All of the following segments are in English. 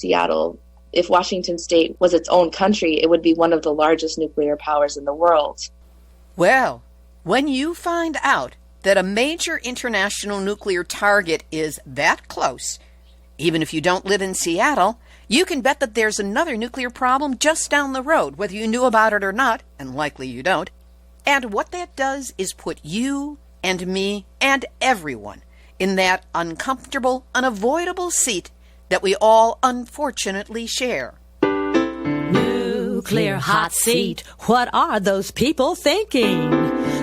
Seattle. If Washington State was its own country, it would be one of the largest nuclear powers in the world. Well, when you find out that a major international nuclear target is that close, even if you don't live in Seattle, you can bet that there's another nuclear problem just down the road, whether you knew about it or not, and likely you don't. And what that does is put you and me and everyone in that uncomfortable, unavoidable seat that we all unfortunately share. Nuclear hot seat. What are those people thinking?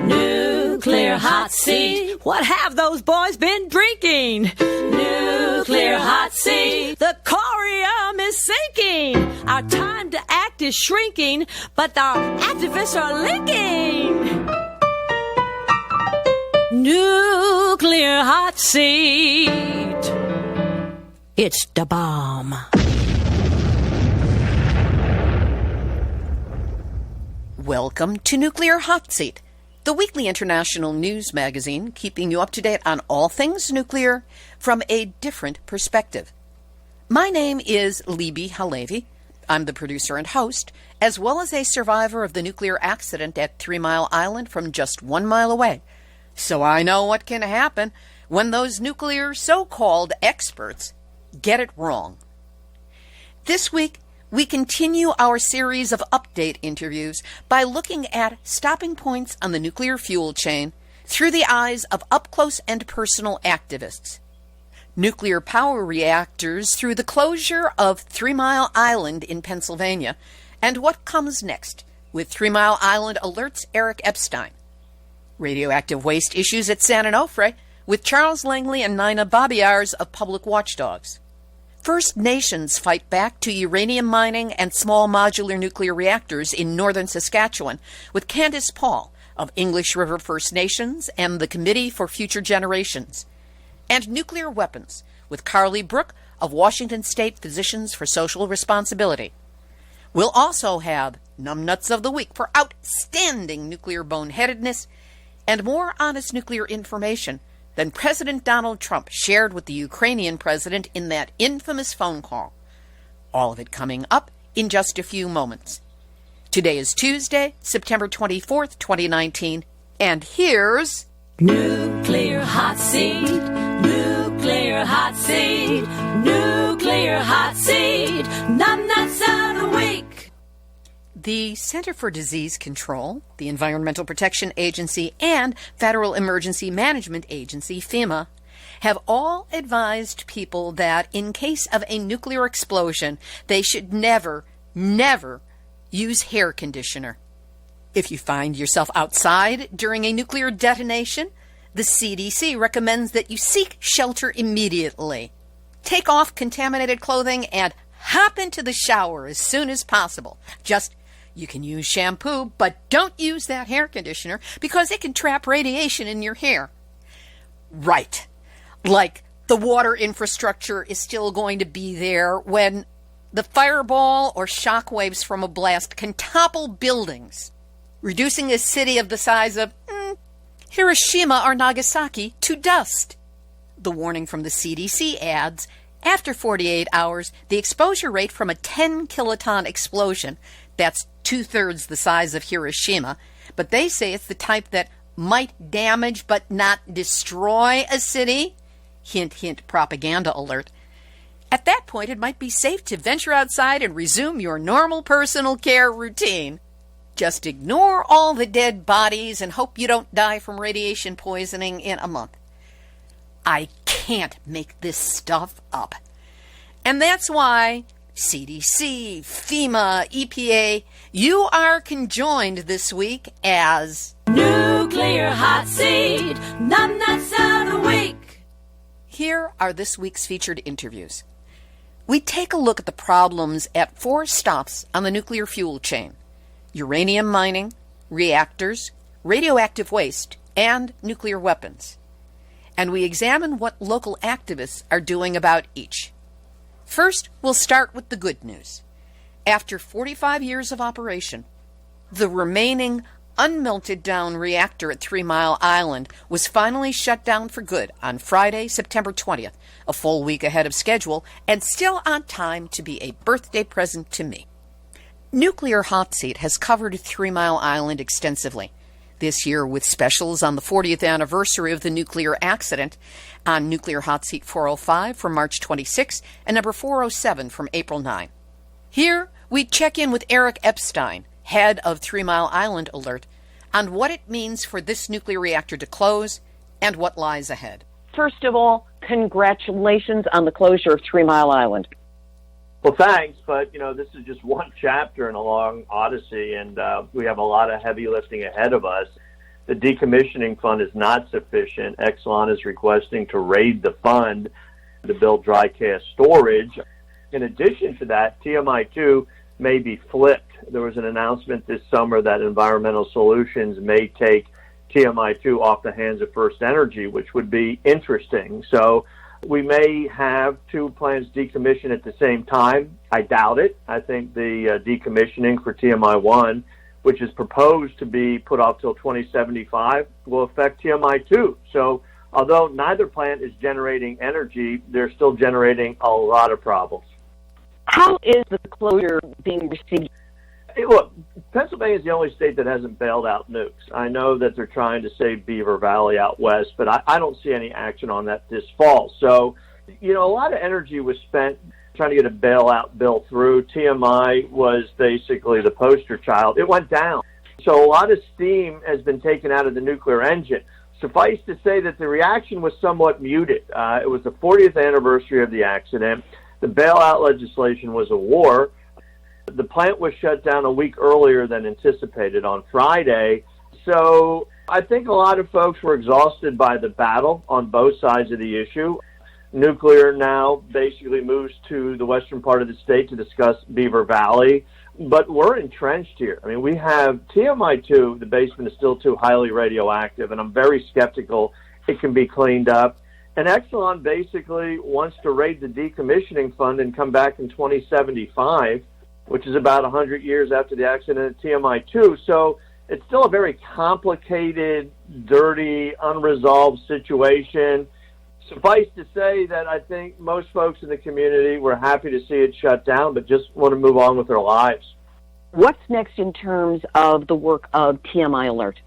Nuclear hot seat. What have those boys been drinking? Nuclear hot seat. The corium is sinking. Our time to act is shrinking, but our activists are linking. Nuclear hot seat. It's the bomb. Welcome to Nuclear Hot Seat, the weekly international news magazine keeping you up to date on all things nuclear from a different perspective. My name is Libby Halevi. I'm the producer and host, as well as a survivor of the nuclear accident at 3 Mile Island from just 1 mile away. So I know what can happen when those nuclear so-called experts get it wrong. This week, we continue our series of update interviews by looking at stopping points on the nuclear fuel chain through the eyes of up-close and personal activists. Nuclear power reactors through the closure of 3 Mile Island in Pennsylvania, and what comes next with 3 Mile Island alerts Eric Epstein. Radioactive waste issues at San Onofre with Charles Langley and Nina Babiarz of Public Watchdogs. First Nations fight back to uranium mining and small modular nuclear reactors in Northern Saskatchewan with Candyce Paul of English River First Nations and the Committee for Future Generations. And nuclear weapons with Carly Brook of Washington State Physicians for Social Responsibility. We'll also have Numbnuts of the Week for outstanding nuclear boneheadedness and more honest nuclear information than President Donald Trump shared with the Ukrainian president in that infamous phone call. All of it coming up in just a few moments. Today is Tuesday, September 24th, 2019, and here's Nuclear hot seat. Nuclear hot seat. Nuclear hot seat. Numbnuts of the Week. The Center for Disease Control, the Environmental Protection Agency, and Federal Emergency Management Agency, FEMA, have all advised people that in case of a nuclear explosion, they should never use hair conditioner. If you find yourself outside during a nuclear detonation, the CDC recommends that you seek shelter immediately. Take off contaminated clothing and hop into the shower as soon as possible. You can use shampoo, but don't use that hair conditioner because it can trap radiation in your hair. Right. Like the water infrastructure is still going to be there when the fireball or shock waves from a blast can topple buildings, reducing a city of the size of Hiroshima or Nagasaki to dust. The warning from the CDC adds, after 48 hours, the exposure rate from a 10 kiloton explosion, that's 2/3 the size of Hiroshima, but they say it's the type that might damage but not destroy a city. Hint, hint, propaganda alert. At that point, it might be safe to venture outside and resume your normal personal care routine. Just ignore all the dead bodies and hope you don't die from radiation poisoning in a month. I can't make this stuff up. And that's why CDC, FEMA, EPA, you are conjoined this week as Nuclear hot seat. Numbnuts of the Week. Here are this week's featured interviews. We take a look at the problems at 4 stops on the nuclear fuel chain: uranium mining, reactors, radioactive waste, and nuclear weapons. And we examine what local activists are doing about each. First, we'll start with the good news. After 45 years of operation, the remaining unmelted down reactor at 3 Mile Island was finally shut down for good on Friday, September 20th, a full week ahead of schedule and still on time to be a birthday present to me. Nuclear Hotseat has covered 3 Mile Island extensively. This year with specials on the 40th anniversary of the nuclear accident on Nuclear Hotseat 405 from March 26 and number 407 from April 9. Here, we check in with Eric Epstein, head of 3 Mile Island Alert, on what it means for this nuclear reactor to close and what lies ahead. First of all, congratulations on the closure of 3 Mile Island. Well, thanks, but, this is just one chapter in a long odyssey, and we have a lot of heavy lifting ahead of us. The decommissioning fund is not sufficient. Exelon is requesting to raid the fund to build dry cask storage. In addition to that, TMI-2 may be flipped. There was an announcement this summer that Environmental Solutions may take TMI-2 off the hands of First Energy, which would be interesting. So we may have two plants decommissioned at the same time. I doubt it. I think the decommissioning for TMI-1, which is proposed to be put off till 2075, will affect TMI-2. So although neither plant is generating energy, they're still generating a lot of problems. How is the closure being received? Look, Pennsylvania is the only state that hasn't bailed out nukes. I know that they're trying to save Beaver Valley out west, but I don't see any action on that this fall. So, a lot of energy was spent trying to get a bailout bill through. TMI was basically the poster child. It went down. So a lot of steam has been taken out of the nuclear engine. Suffice to say that the reaction was somewhat muted. It was the 40th anniversary of the accident. The bailout legislation was a war. The plant was shut down a week earlier than anticipated on Friday. So I think a lot of folks were exhausted by the battle on both sides of the issue. Nuclear now basically moves to the western part of the state to discuss Beaver Valley. But we're entrenched here. I mean, we have TMI-2, the basement is still too highly radioactive, and I'm very skeptical it can be cleaned up. And Exelon basically wants to raid the decommissioning fund and come back in 2075, which is about 100 years after the accident at TMI-2. So it's still a very complicated, dirty, unresolved situation. Suffice to say that I think most folks in the community were happy to see it shut down, but just want to move on with their lives. What's next in terms of the work of TMI Alert?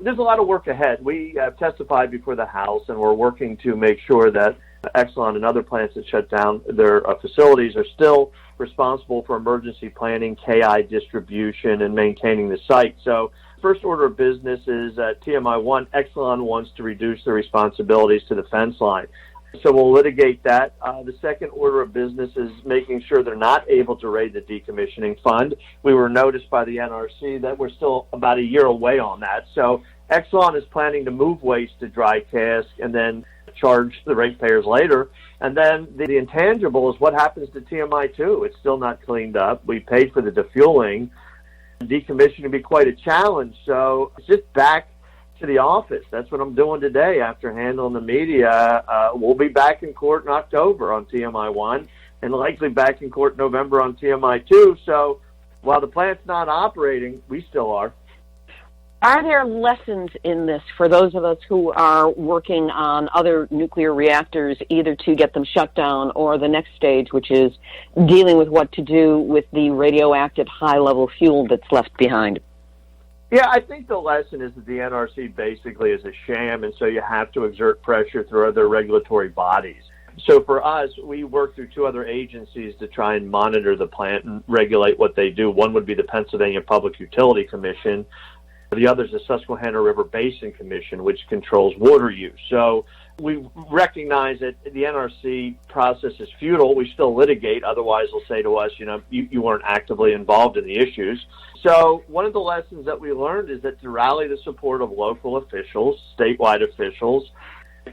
There's a lot of work ahead. We have testified before the House, and we're working to make sure that Exelon and other plants that shut down their facilities are still responsible for emergency planning, KI distribution, and maintaining the site. So first order of business is TMI-1, Exelon wants to reduce their responsibilities to the fence line. So we'll litigate that. The second order of business is making sure they're not able to raid the decommissioning fund. We were noticed by the NRC that we're still about a year away on that. So Exelon is planning to move waste to dry cask and then charge the ratepayers later. And then the intangible is what happens to TMI-2. It's still not cleaned up. We paid for the defueling. Decommissioning would be quite a challenge. So it's just back to the office. That's what I'm doing today after handling the media. We'll be back in court in October on TMI-1 and likely back in court in November on TMI-2. So while the plant's not operating, we still are. Are there lessons in this for those of us who are working on other nuclear reactors, either to get them shut down or the next stage, which is dealing with what to do with the radioactive high-level fuel that's left behind? Yeah, I think the lesson is that the NRC basically is a sham, and so you have to exert pressure through other regulatory bodies. So for us, we work through two other agencies to try and monitor the plant and regulate what they do. One would be the Pennsylvania Public Utility Commission. The other is the Susquehanna River Basin Commission, which controls water use. So we recognize that the NRC process is futile. We still litigate. Otherwise, they'll say to us, you weren't actively involved in the issues. So one of the lessons that we learned is that to rally the support of local officials, statewide officials,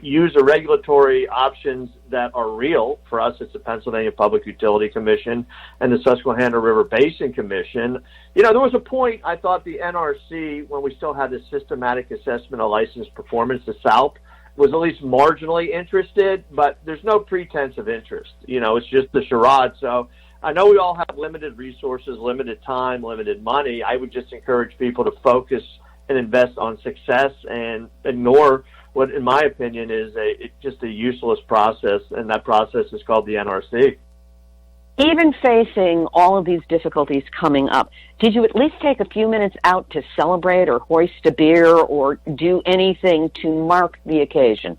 use the regulatory options that are real. For us, it's the Pennsylvania Public Utility Commission and the Susquehanna River Basin Commission. There was a point I thought the NRC, when we still had the systematic assessment of licensed performance, the SALP, was at least marginally interested, but there's no pretense of interest. It's just the charade. So I know we all have limited resources, limited time, limited money. I would just encourage people to focus and invest on success and ignore what, in my opinion, is just a useless process, and that process is called the NRC. Even facing all of these difficulties coming up, did you at least take a few minutes out to celebrate or hoist a beer or do anything to mark the occasion?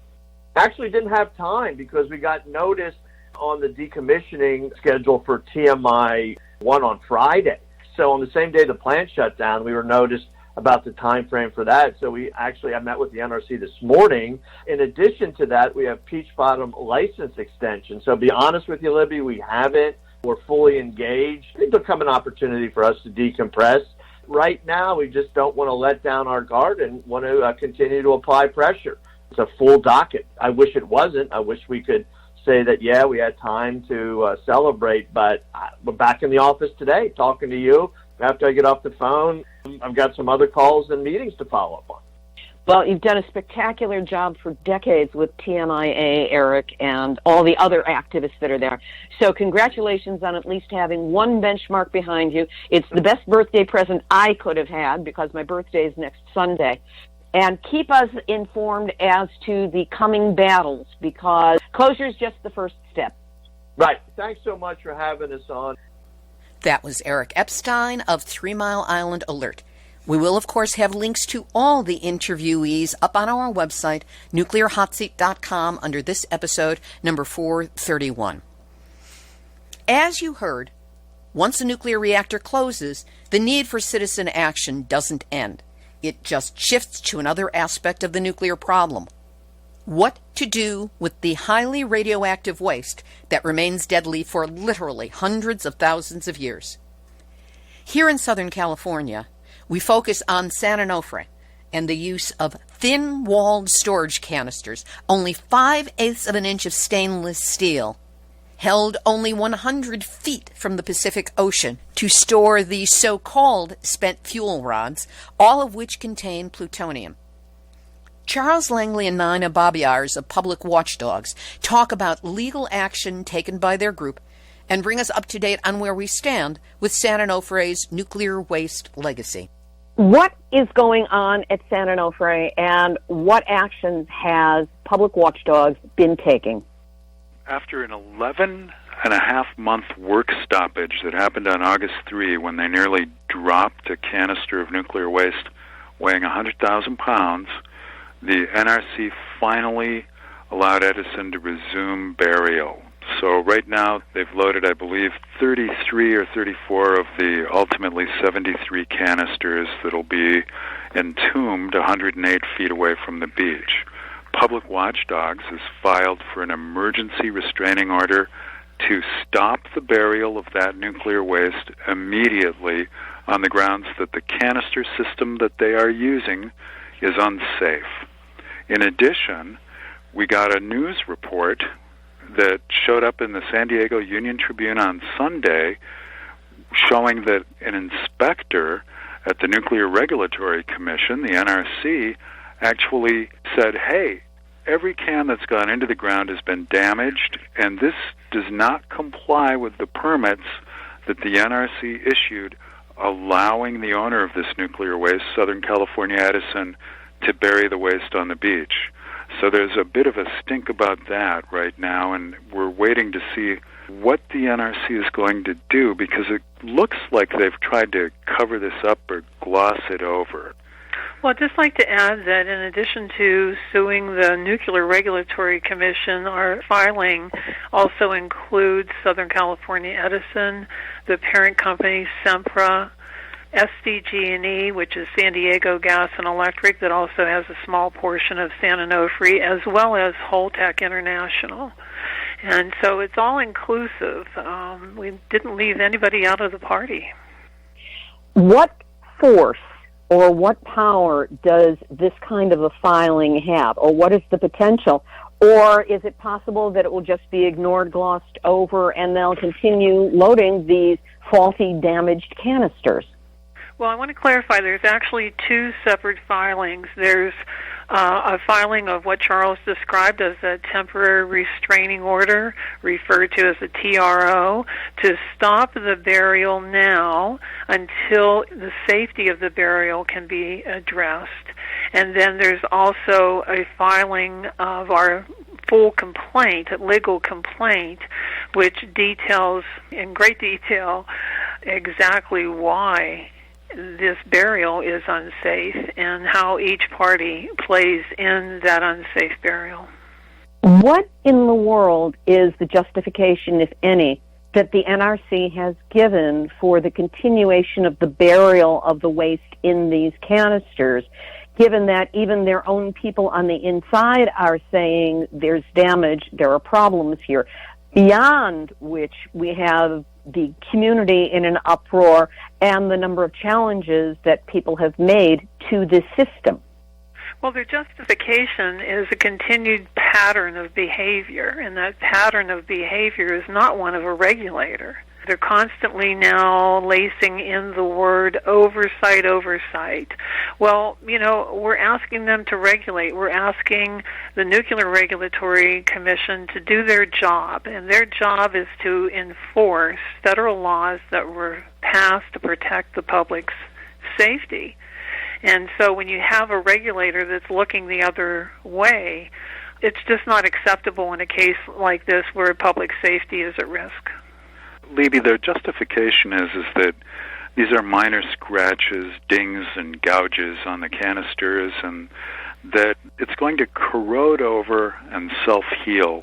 Actually didn't have time because we got notice on the decommissioning schedule for TMI 1 on Friday. So on the same day the plant shut down, we were noticed about the time frame for that. So I met with the NRC this morning. In addition to that, we have Peach Bottom license extension. So to be honest with you, Libby, we haven't. We're fully engaged. I think there'll come an opportunity for us to decompress. Right now, we just don't want to let down our guard and want to continue to apply pressure. It's a full docket. I wish it wasn't. I wish we could say that, yeah, we had time to celebrate, but we're back in the office today talking to you. After I get off the phone, I've got some other calls and meetings to follow up on. Well, you've done a spectacular job for decades with TMIA, Eric, and all the other activists that are there. So congratulations on at least having one benchmark behind you. It's the best birthday present I could have had because my birthday is next Sunday. And keep us informed as to the coming battles because closure is just the first step. Right. Thanks so much for having us on. That was Eric Epstein of 3 Mile Island Alert. We will, of course, have links to all the interviewees up on our website, nuclearhotseat.com, under this episode, number 431. As you heard, once a nuclear reactor closes, the need for citizen action doesn't end. It just shifts to another aspect of the nuclear problem. What to do with the highly radioactive waste that remains deadly for literally hundreds of thousands of years. Here in Southern California, we focus on San Onofre and the use of thin-walled storage canisters, only 5/8 of an inch of stainless steel, held only 100 feet from the Pacific Ocean to store the so-called spent fuel rods, all of which contain plutonium. Charles Langley and Nina Babiarz of Public Watchdogs talk about legal action taken by their group and bring us up to date on where we stand with San Onofre's nuclear waste legacy. What is going on at San Onofre and what actions has Public Watchdogs been taking? After an 11-and-a-half-month work stoppage that happened on August 3 when they nearly dropped a canister of nuclear waste weighing 100,000 pounds, the NRC finally allowed Edison to resume burial. So right now they've loaded, I believe, 33 or 34 of the ultimately 73 canisters that'll be entombed 108 feet away from the beach. Public Watchdogs has filed for an emergency restraining order to stop the burial of that nuclear waste immediately on the grounds that the canister system that they are using is unsafe. In addition, we got a news report that showed up in the San Diego Union Tribune on Sunday showing that an inspector at the Nuclear Regulatory Commission, the NRC, actually said, hey, every can that's gone into the ground has been damaged, and this does not comply with the permits that the NRC issued allowing the owner of this nuclear waste, Southern California Edison, to bury the waste on the beach. So there's a bit of a stink about that right now, and we're waiting to see what the NRC is going to do because it looks like they've tried to cover this up or gloss it over. Well, I'd just like to add that in addition to suing the Nuclear Regulatory Commission, our filing also includes Southern California Edison, the parent company Sempra, SDG&E, which is San Diego Gas and Electric, that also has a small portion of San Onofre, as well as Holtec International. And so it's all inclusive. We didn't leave anybody out of the party. What force or what power does this kind of a filing have, or what is the potential? Or is it possible that it will just be ignored, glossed over, and they'll continue loading these faulty, damaged canisters? Well, I want to clarify there's actually two separate filings. There's a filing of what Charles described as a temporary restraining order, referred to as a TRO, to stop the burial now until the safety of the burial can be addressed. And then there's also a filing of our full complaint, a legal complaint, which details in great detail exactly why this burial is unsafe and how each party plays in that unsafe burial. What in the world is the justification, if any, that the NRC has given for the continuation of the burial of the waste in these canisters, given that even their own people on the inside are saying there's damage, there are problems here, beyond which we have the community in an uproar and the number of challenges that people have made to this system? Well, their justification is a continued pattern of behavior, and that pattern of behavior is not one of a regulator. They're constantly now lacing in the word oversight, oversight. Well, we're asking them to regulate. We're asking the Nuclear Regulatory Commission to do their job, and their job is to enforce federal laws that were passed to protect the public's safety. And so when you have a regulator that's looking the other way, it's just not acceptable in a case like this where public safety is at risk. Libby, their justification is that these are minor scratches, dings, and gouges on the canisters, and that it's going to corrode over and self-heal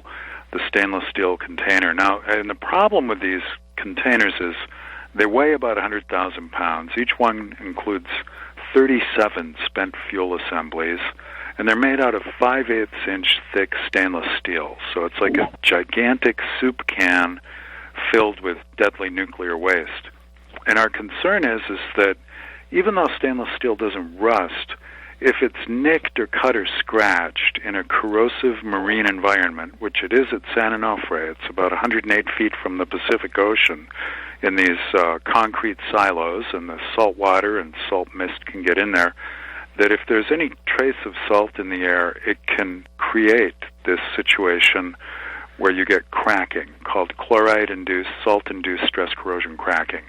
the stainless steel container. Now, and the problem with these containers is they weigh about 100,000 pounds. Each one includes 37 spent fuel assemblies, and they're made out of 5/8-inch thick stainless steel. So it's like a gigantic soup can filled with deadly nuclear waste. And our concern is that even though stainless steel doesn't rust, if it's nicked or cut or scratched in a corrosive marine environment, which it is at San Onofre, it's about 108 feet from the Pacific Ocean, in these concrete silos, and the salt water and salt mist can get in there, that if there's any trace of salt in the air, it can create this situation where you get cracking, called chloride-induced, salt-induced stress corrosion cracking.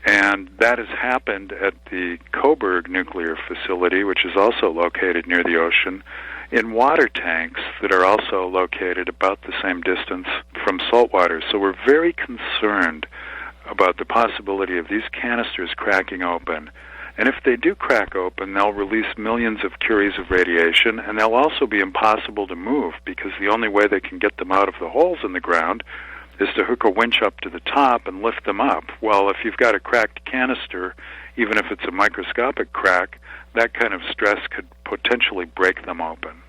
And that has happened at the Coburg nuclear facility, which is also located near the ocean, in water tanks that are also located about the same distance from salt water. So we're very concerned about the possibility of these canisters cracking open. And if they do crack open, they'll release millions of curies of radiation, and they'll also be impossible to move because the only way they can get them out of the holes in the ground is to hook a winch up to the top and lift them up. Well, if you've got a cracked canister, even if it's a microscopic crack, that kind of stress could potentially break them open.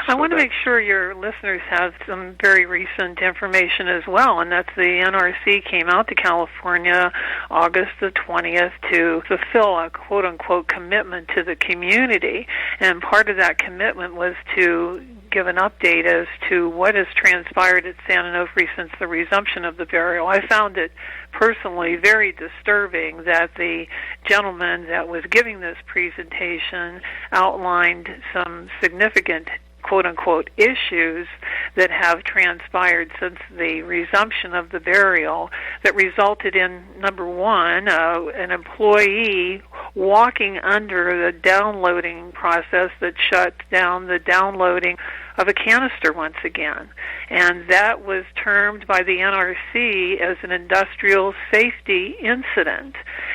I want to make sure your listeners have some very recent information as well, and that's the NRC came out to California August the 20th to fulfill a quote-unquote commitment to the community, and part of that commitment was to give an update as to what has transpired at San Onofre since the resumption of the burial. I found it personally very disturbing that the gentleman that was giving this presentation outlined some significant quote-unquote issues that have transpired since the resumption of the burial that resulted in, number one, an employee walking under the downloading process that shut down the downloading of a canister once again. And that was termed by the NRC as an industrial safety incident.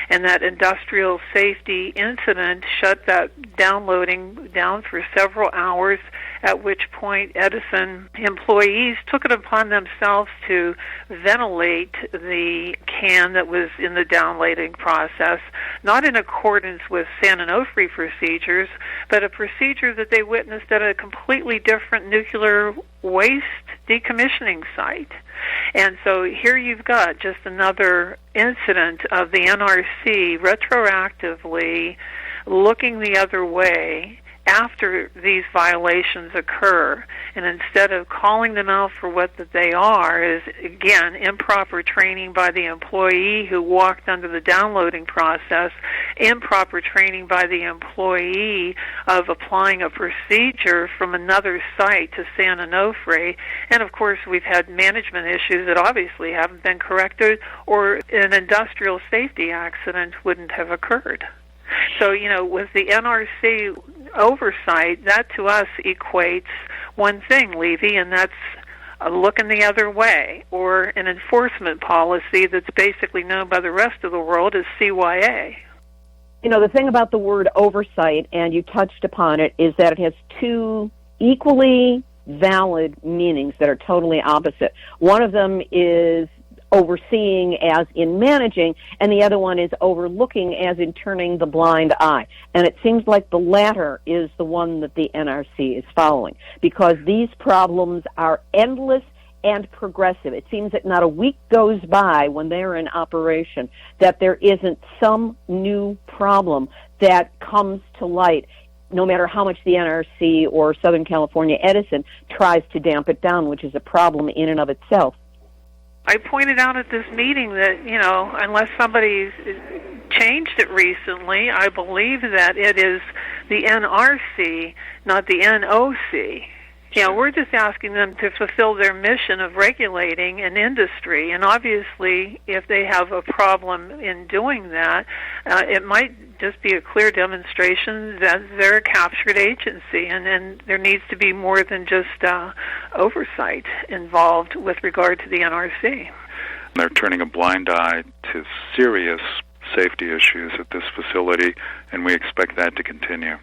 And that industrial safety incident shut that downloading down for several hours, at which point Edison employees took it upon themselves to ventilate the can that was in the downloading process, not in accordance with San Onofre procedures, but a procedure that they witnessed at a completely different nuclear waste decommissioning site. And so here you've got just another incident of the NRC retroactively looking the other way after these violations occur. And instead of calling them out for what that they are, is, again, improper training by the employee who walked under the downloading process, improper training by the employee of applying a procedure from another site to San Onofre. And, of course, we've had management issues that obviously haven't been corrected, or an industrial safety accident wouldn't have occurred. So, with the NRC oversight, that to us equates one thing, Levy, and that's looking the other way, or an enforcement policy that's basically known by the rest of the world as CYA. The thing about the word oversight, and you touched upon it, is that it has two equally valid meanings that are totally opposite. One of them is overseeing as in managing, and the other one is overlooking as in turning the blind eye. And it seems like the latter is the one that the NRC is following, because these problems are endless and progressive. It seems that not a week goes by when they're in operation that there isn't some new problem that comes to light, no matter how much the NRC or Southern California Edison tries to damp it down, which is a problem in and of itself. I pointed out at this meeting that, unless somebody's changed it recently, I believe that it is the NRC, not the NOC. We're just asking them to fulfill their mission of regulating an industry, and obviously, if they have a problem in doing that, it might just be a clear demonstration that they're a captured agency, and there needs to be more than just oversight involved with regard to the NRC. They're turning a blind eye to serious safety issues at this facility, and we expect that to continue.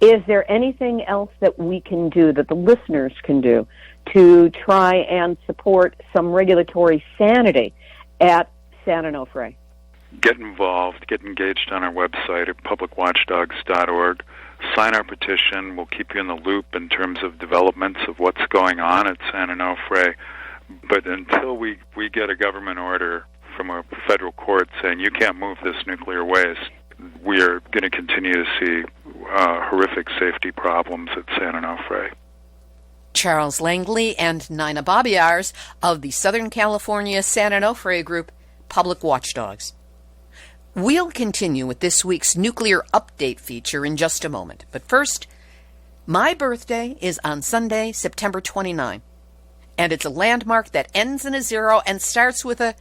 Is there anything else that we can do, that the listeners can do, to try and support some regulatory sanity at San Onofre? Get involved, get engaged on our website at publicwatchdogs.org. Sign our petition. We'll keep you in the loop in terms of developments of what's going on at San Onofre. But until we get a government order from a federal court saying you can't move this nuclear waste, we are going to continue to see horrific safety problems at San Onofre. Charles Langley and Nina Babiarz of the Southern California San Onofre group, Public Watchdogs. We'll continue with this week's nuclear update feature in just a moment. But first, my birthday is on Sunday, September 29, and it's a landmark that ends in a zero and starts with a,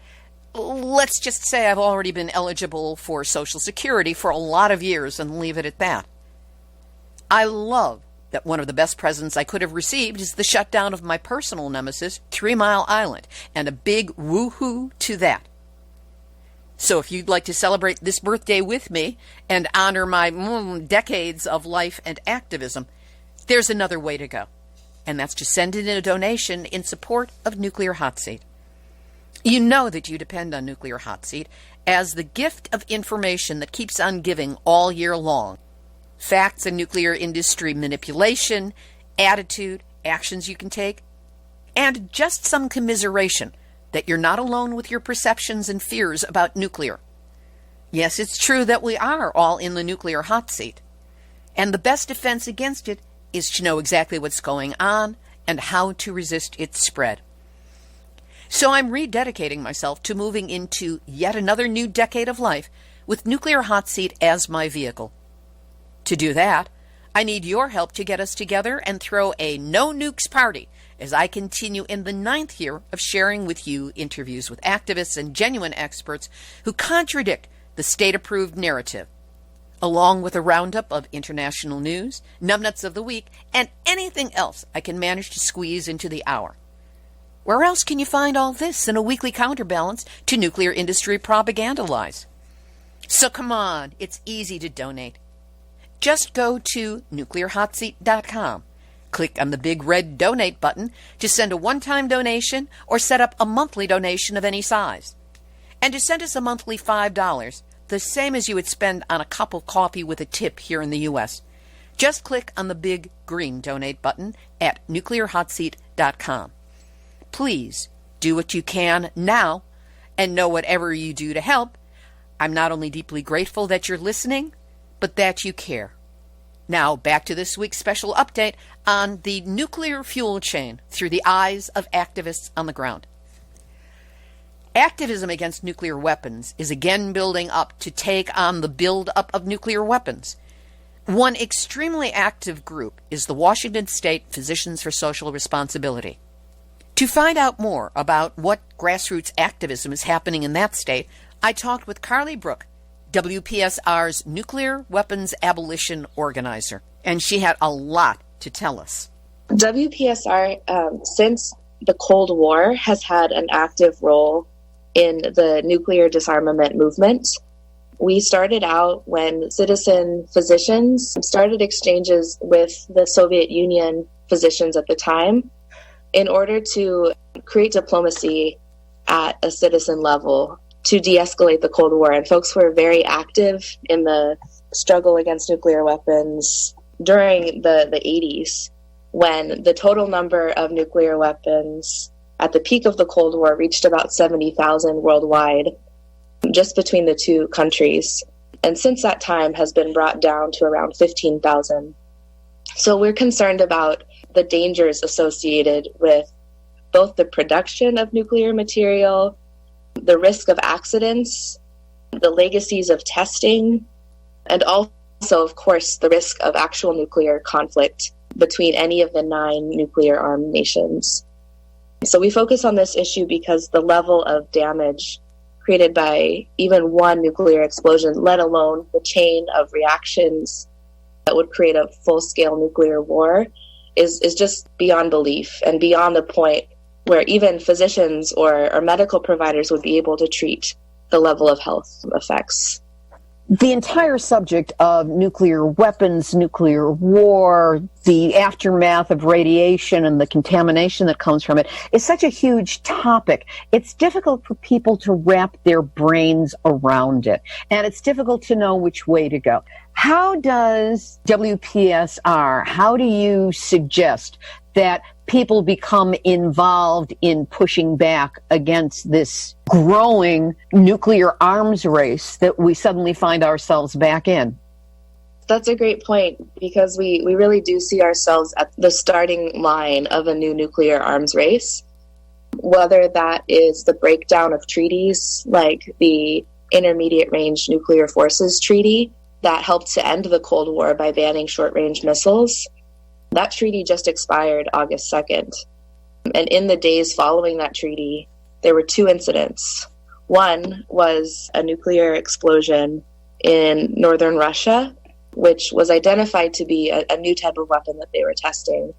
let's just say I've already been eligible for Social Security for a lot of years and leave it at that. I love that one of the best presents I could have received is the shutdown of my personal nemesis, 3 Mile Island, and a big woo-hoo to that. So if you'd like to celebrate this birthday with me and honor my decades of life and activism, there's another way to go, and that's to send in a donation in support of Nuclear Hotseat. You know that you depend on Nuclear Hotseat as the gift of information that keeps on giving all year long. Facts and nuclear industry manipulation, attitude, actions you can take, and just some commiseration that you're not alone with your perceptions and fears about nuclear. Yes, it's true that we are all in the nuclear hot seat, and the best defense against it is to know exactly what's going on and how to resist its spread. So I'm rededicating myself to moving into yet another new decade of life with Nuclear Hotseat as my vehicle. To do that, I need your help to get us together and throw a no nukes party as I continue in the 9th year of sharing with you interviews with activists and genuine experts who contradict the state-approved narrative, along with a roundup of international news, numbnuts of the week, and anything else I can manage to squeeze into the hour. Where else can you find all this in a weekly counterbalance to nuclear industry propaganda lies? So come on, it's easy to donate. Just go to nuclearhotseat.com. Click on the big red donate button to send a one-time donation or set up a monthly donation of any size. And to send us a monthly $5, the same as you would spend on a cup of coffee with a tip here in the U.S., just click on the big green donate button at nuclearhotseat.com. Please do what you can now, and know whatever you do to help, I'm not only deeply grateful that you're listening, but that you care. Now, back to this week's special update on the nuclear fuel chain through the eyes of activists on the ground. Activism against nuclear weapons is again building up to take on the buildup of nuclear weapons. One extremely active group is the Washington State Physicians for Social Responsibility. To find out more about what grassroots activism is happening in that state, I talked with Carly Brook, WPSR's Nuclear Weapons Abolition organizer, and she had a lot to tell us. WPSR, since the Cold War, has had an active role in the nuclear disarmament movement. We started out when citizen physicians started exchanges with the Soviet Union physicians at the time in order to create diplomacy at a citizen level to de-escalate the Cold War. And folks were very active in the struggle against nuclear weapons during the 80s, when the total number of nuclear weapons at the peak of the Cold War reached about 70,000 worldwide, just between the two countries. And since that time has been brought down to around 15,000. So we're concerned about the dangers associated with both the production of nuclear material, the risk of accidents, the legacies of testing, and also, of course, the risk of actual nuclear conflict between any of the 9 nuclear-armed nations. So we focus on this issue because the level of damage created by even one nuclear explosion, let alone the chain of reactions that would create a full-scale nuclear war, is just beyond belief and beyond the point where even physicians or medical providers would be able to treat the level of health effects. The entire subject of nuclear weapons, nuclear war, the aftermath of radiation and the contamination that comes from it is such a huge topic. It's difficult for people to wrap their brains around it, and it's difficult to know which way to go. How does WPSR, how do you suggest that people become involved in pushing back against this growing nuclear arms race that we suddenly find ourselves back in? That's a great point, because we really do see ourselves at the starting line of a new nuclear arms race, whether that is the breakdown of treaties like the Intermediate Range Nuclear Forces Treaty that helped to end the Cold War by banning short-range missiles. That treaty just expired August 2nd. And in the days following that treaty, there were 2 incidents. One was a nuclear explosion in northern Russia, which was identified to be a new type of weapon that they were testing.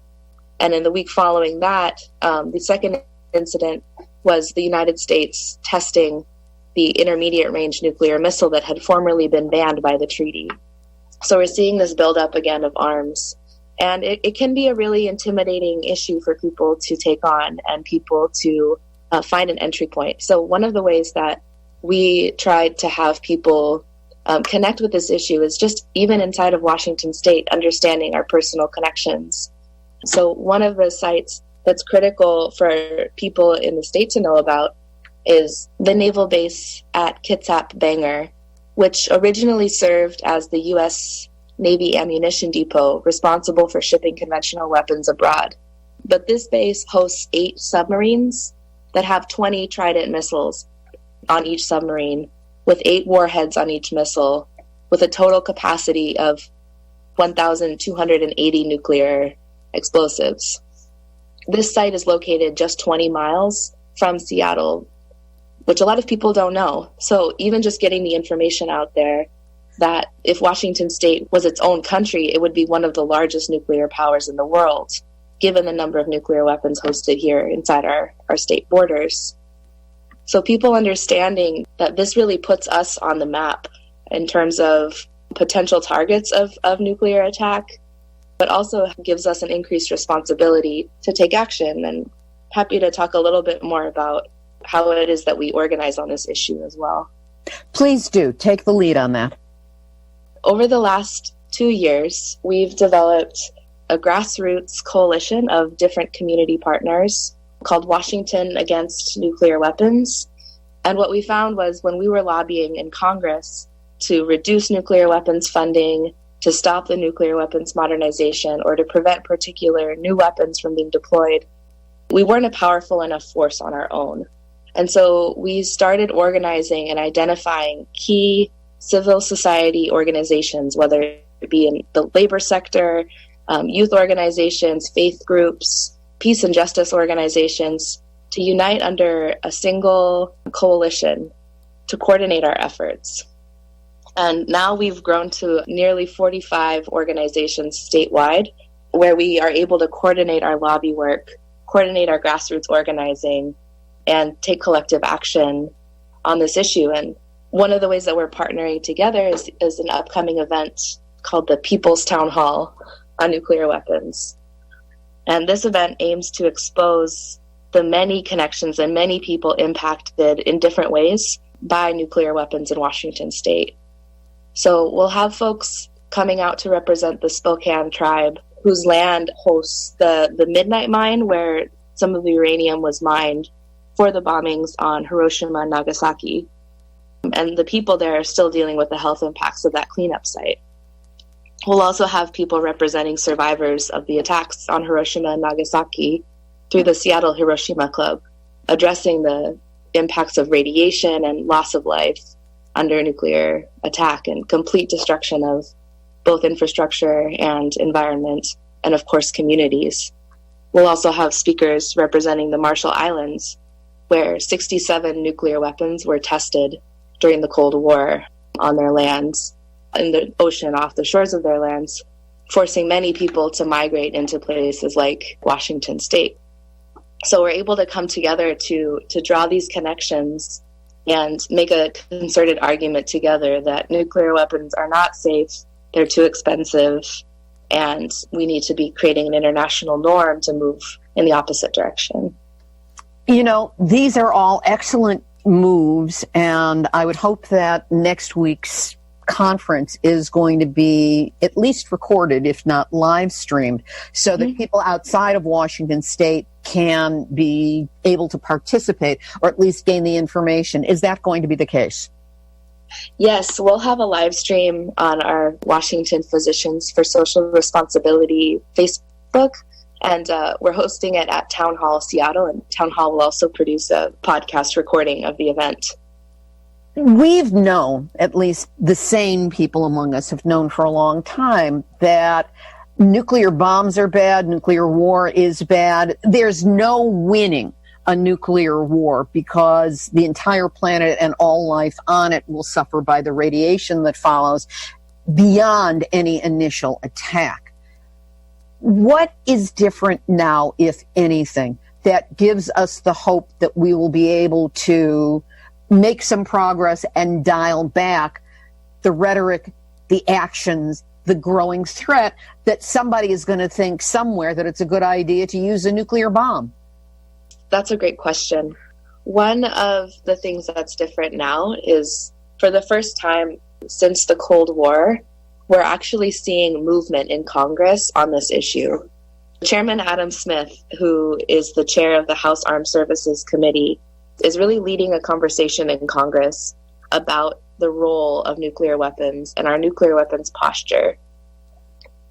And in the week following that, the second incident was the United States testing the intermediate range nuclear missile that had formerly been banned by the treaty. So we're seeing this buildup again of arms. And it can be a really intimidating issue for people to take on and people to find an entry point. So one of the ways that we tried to have people connect with this issue is just even inside of Washington State, understanding our personal connections. So one of the sites that's critical for people in the state to know about is the naval base at Kitsap Bangor, which originally served as the U.S. Navy ammunition depot responsible for shipping conventional weapons abroad. But this base hosts 8 submarines that have 20 Trident missiles on each submarine, with 8 warheads on each missile, with a total capacity of 1,280 nuclear explosives. This site is located just 20 miles from Seattle, which a lot of people don't know. So even just getting the information out there that if Washington State was its own country, it would be one of the largest nuclear powers in the world, given the number of nuclear weapons hosted here inside our state borders. So people understanding that this really puts us on the map in terms of potential targets of nuclear attack, but also gives us an increased responsibility to take action. And happy to talk a little bit more about how it is that we organize on this issue as well. Please do. Take the lead on that. Over the last 2 years, we've developed a grassroots coalition of different community partners called Washington Against Nuclear Weapons. And what we found was when we were lobbying in Congress to reduce nuclear weapons funding, to stop the nuclear weapons modernization or to prevent particular new weapons from being deployed, we weren't a powerful enough force on our own. And so we started organizing and identifying key civil society organizations, whether it be in the labor sector, youth organizations, faith groups, peace and justice organizations, to unite under a single coalition to coordinate our efforts. And now we've grown to nearly 45 organizations statewide, where we are able to coordinate our lobby work, coordinate our grassroots organizing, and take collective action on this issue. And one of the ways that we're partnering together is an upcoming event called the People's Town Hall on Nuclear Weapons. And this event aims to expose the many connections and many people impacted in different ways by nuclear weapons in Washington state. So we'll have folks coming out to represent the Spokane tribe, whose land hosts the Midnight Mine, where some of the uranium was mined for the bombings on Hiroshima and Nagasaki. And the people there are still dealing with the health impacts of that cleanup site. We'll also have people representing survivors of the attacks on Hiroshima and Nagasaki through the Seattle Hiroshima Club, addressing the impacts of radiation and loss of life under nuclear attack and complete destruction of both infrastructure and environment, and of course communities. We'll also have speakers representing the Marshall Islands, where 67 nuclear weapons were tested during the Cold War on their lands, in the ocean off the shores of their lands, forcing many people to migrate into places like Washington state. So we're able to come together to draw these connections and make a concerted argument together that nuclear weapons are not safe, they're too expensive, and we need to be creating an international norm to move in the opposite direction. You know, these are all excellent moves, and I would hope that next week's conference is going to be at least recorded, if not live streamed, so that people outside of Washington state can be able to participate or at least gain the information. Is that going to be the case? Yes, we'll have a live stream on our Washington Physicians for Social Responsibility Facebook, and we're hosting it at Town Hall Seattle, and Town Hall will also produce a podcast recording of the event. We've known, at least the sane people among us have known for a long time, that nuclear bombs are bad, nuclear war is bad. There's no winning a nuclear war because the entire planet and all life on it will suffer by the radiation that follows beyond any initial attack. What is different now, if anything, that gives us the hope that we will be able to make some progress and dial back the rhetoric, the actions, the growing threat that somebody is going to think somewhere that it's a good idea to use a nuclear bomb? That's a great question. One of the things that's different now is, for the first time since the Cold War, we're actually seeing movement in Congress on this issue. Chairman Adam Smith, who is the chair of the House Armed Services Committee, is really leading a conversation in Congress about the role of nuclear weapons and our nuclear weapons posture.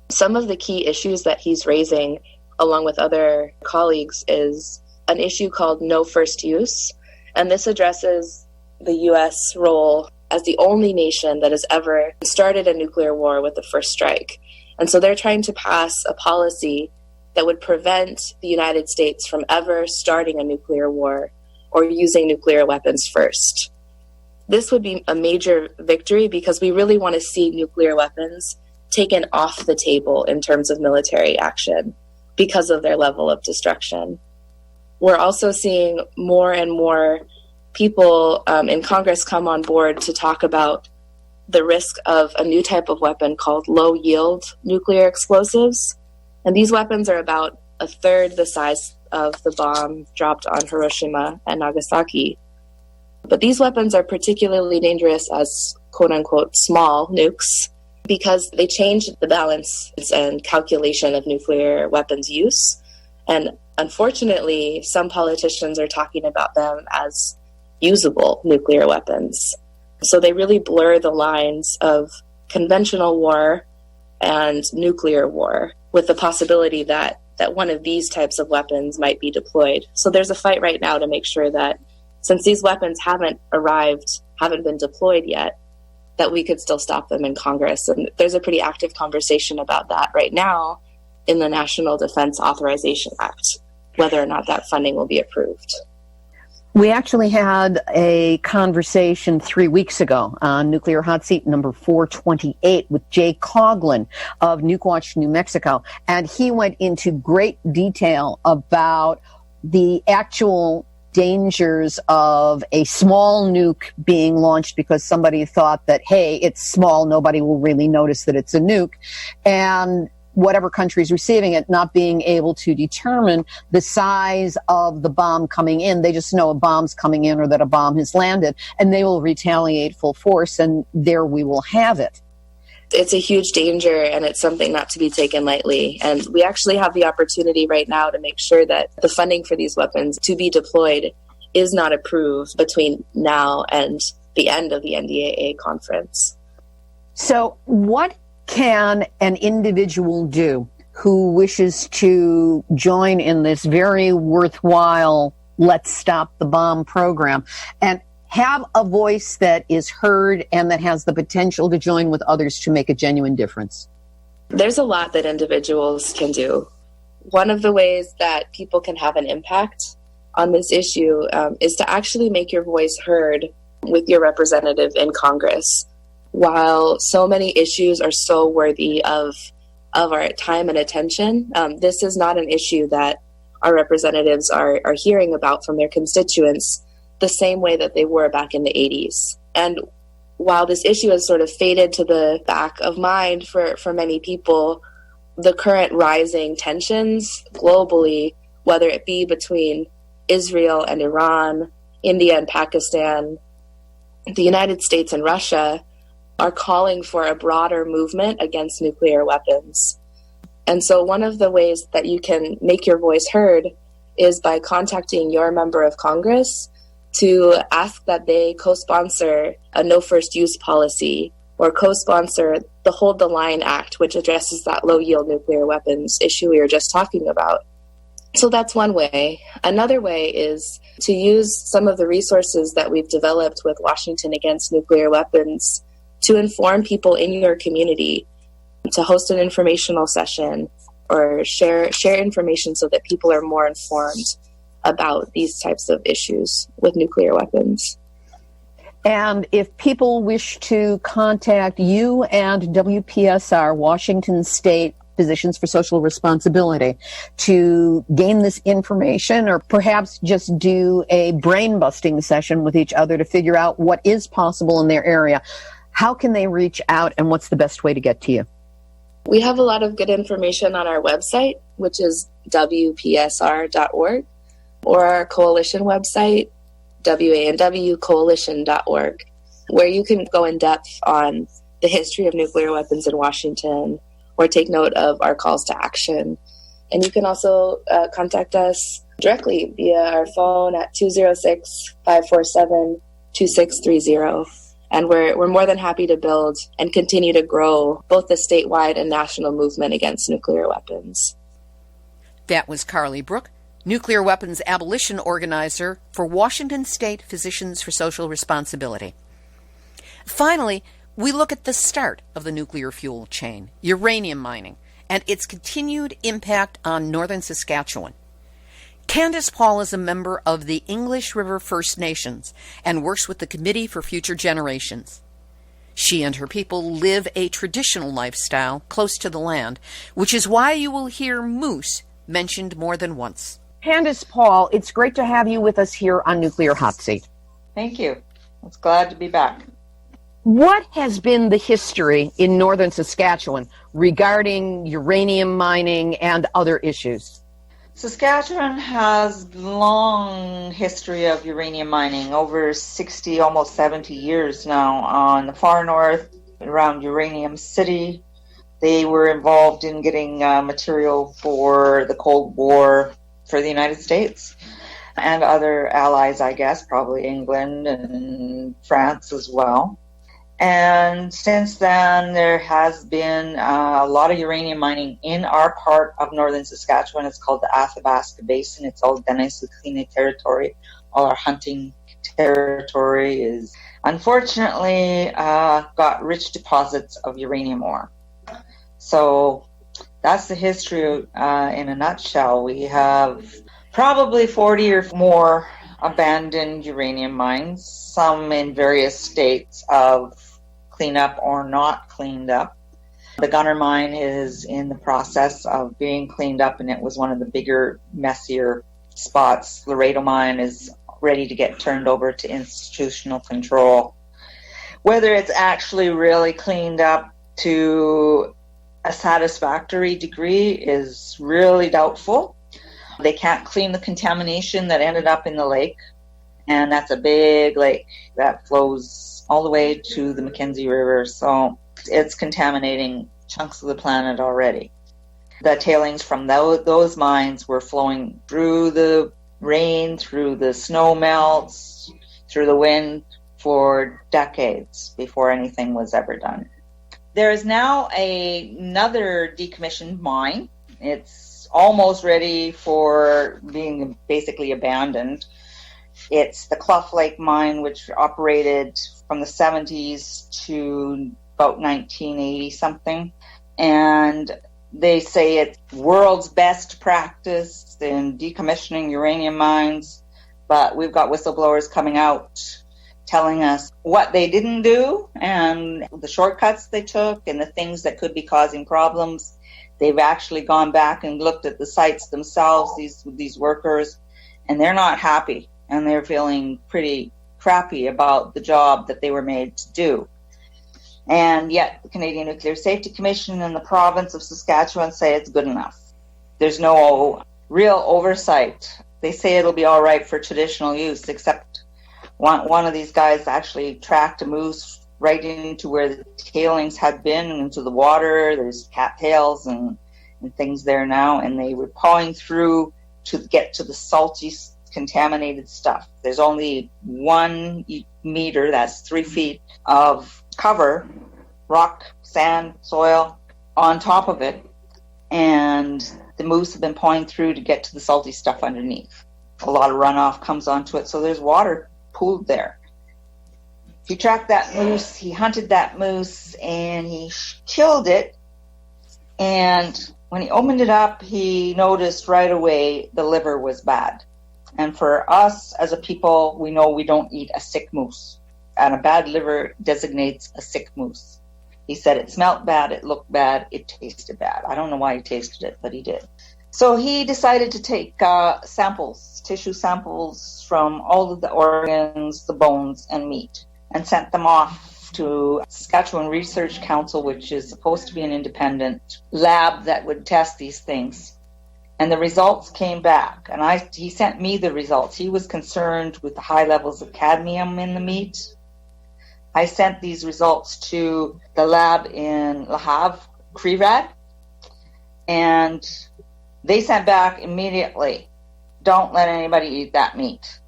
Some of the key issues that he's raising, along with other colleagues, is an issue called no first use. And this addresses the U.S. role as the only nation that has ever started a nuclear war with the first strike. And so they're trying to pass a policy that would prevent the United States from ever starting a nuclear war or using nuclear weapons first. This would be a major victory because we really want to see nuclear weapons taken off the table in terms of military action because of their level of destruction. We're also seeing more and more people in Congress come on board to talk about the risk of a new type of weapon called low-yield nuclear explosives. And these weapons are about a third the size of the bomb dropped on Hiroshima and Nagasaki. But these weapons are particularly dangerous as quote-unquote small nukes because they change the balance and calculation of nuclear weapons use. And unfortunately, some politicians are talking about them as usable nuclear weapons. So they really blur the lines of conventional war and nuclear war, with the possibility that one of these types of weapons might be deployed. So there's a fight right now to make sure that since these weapons haven't arrived, haven't been deployed yet, that we could still stop them in Congress. And there's a pretty active conversation about that right now in the National Defense Authorization Act, whether or not that funding will be approved. We actually had a conversation 3 weeks ago on Nuclear Hot Seat number 428 with Jay Coughlin of Nuke Watch, New Mexico. And he went into great detail about the actual dangers of a small nuke being launched because somebody thought that, hey, it's small, nobody will really notice that it's a nuke. And whatever country is receiving it not being able to determine the size of the bomb coming in. They just know a bomb's coming in or that a bomb has landed, and they will retaliate full force, and there we will have it. It's a huge danger, and it's something not to be taken lightly. And we actually have the opportunity right now to make sure that the funding for these weapons to be deployed is not approved between now and the end of the NDAA conference. So what can an individual do who wishes to join in this very worthwhile Let's Stop the Bomb program and have a voice that is heard and that has the potential to join with others to make a genuine difference? There's a lot that individuals can do. One of the ways that people can have an impact on this issue is to actually make your voice heard with your representative in Congress. While so many issues are so worthy of our time and attention, this is not an issue that our representatives are hearing about from their constituents the same way that they were back in the 80s. And while this issue has sort of faded to the back of mind for many people, the current rising tensions globally, whether it be between Israel and Iran, India and Pakistan, the United States and Russia, are calling for a broader movement against nuclear weapons. And so one of the ways that you can make your voice heard is by contacting your member of Congress to ask that they co-sponsor a no first use policy or co-sponsor the Hold the Line Act, which addresses that low-yield nuclear weapons issue we were just talking about. So that's one way. Another way is to use some of the resources that we've developed with Washington Against Nuclear Weapons to inform people in your community, to host an informational session or share information so that people are more informed about these types of issues with nuclear weapons. And if people wish to contact you and WPSR, Washington State Physicians for Social Responsibility, to gain this information or perhaps just do a brain-busting session with each other to figure out what is possible in their area, how can they reach out and what's the best way to get to you? We have a lot of good information on our website, which is WPSR.org, or our coalition website, WANWcoalition.org, where you can go in depth on the history of nuclear weapons in Washington or take note of our calls to action. And you can also contact us directly via our phone at 206-547-2630. And we're more than happy to build and continue to grow both the statewide and national movement against nuclear weapons. That was Carly Brook, nuclear weapons abolition organizer for Washington State Physicians for Social Responsibility. Finally, we look at the start of the nuclear fuel chain, uranium mining, and its continued impact on Northern Saskatchewan. Candyce Paul is a member of the English River First Nations and works with the Committee for Future Generations. She and her people live a traditional lifestyle close to the land, which is why you will hear moose mentioned more than once. Candyce Paul, it's great to have you with us here on Nuclear Hot Seat. Thank you. I was glad to be back. What has been the history in Northern Saskatchewan regarding uranium mining and other issues? Saskatchewan has long history of uranium mining, over 60, almost 70 years now. On the far north, around Uranium City, they were involved in getting material for the Cold War for the United States and other allies, I guess, probably England and France as well. And since then, there has been a lot of uranium mining in our part of Northern Saskatchewan. It's called the Athabasca Basin. It's all Dennis-Lukini territory. All our hunting territory is, unfortunately, got rich deposits of uranium ore. So that's the history in a nutshell. We have probably 40 or more abandoned uranium mines, some in various states of cleanup or not cleaned up. The Gunner mine is in the process of being cleaned up, and it was one of the bigger, messier spots. Laredo mine is ready to get turned over to institutional control. Whether it's actually really cleaned up to a satisfactory degree is really doubtful. They can't clean the contamination that ended up in the lake, and that's a big lake that flows all the way to the Mackenzie River, so it's contaminating chunks of the planet already. The tailings from those mines were flowing through the rain, through the snow melts, through the wind for decades before anything was ever done. There is now another decommissioned mine. It's almost ready for being basically abandoned. It's the Clough Lake mine, which operated from the 70s to about 1980 something. And they say it's world's best practice in decommissioning uranium mines. But we've got whistleblowers coming out telling us what they didn't do and the shortcuts they took and the things that could be causing problems. They've actually gone back and looked at the sites themselves, these workers, and they're not happy. And they're feeling pretty crappy about the job that they were made to do. And yet the Canadian Nuclear Safety Commission and the province of Saskatchewan say it's good enough. There's no real oversight. They say it'll be all right for traditional use, except one of these guys actually tracked a moose right into where the tailings had been, into the water. There's cattails and things there now, and they were pawing through to get to the salty, contaminated stuff. There's only 1 meter, that's 3 feet, of cover, rock, sand, soil, on top of it, and the moose have been pawing through to get to the salty stuff underneath. A lot of runoff comes onto it, so there's water pooled there. He tracked that moose, he hunted that moose, and he killed it, and when he opened it up, he noticed right away the liver was bad. And for us as a people, we know we don't eat a sick moose. And a bad liver designates a sick moose. He said it smelled bad, it looked bad, it tasted bad. I don't know why he tasted it, but he did. So he decided to take samples, tissue samples from all of the organs, the bones, and meat, and sent them off to Saskatchewan Research Council, which is supposed to be an independent lab that would test these things. And the results came back, and he sent me the results. He was concerned with the high levels of cadmium in the meat. I sent these results to the lab in Le Havre, CRERAD, and they sent back immediately, don't let anybody eat that meat.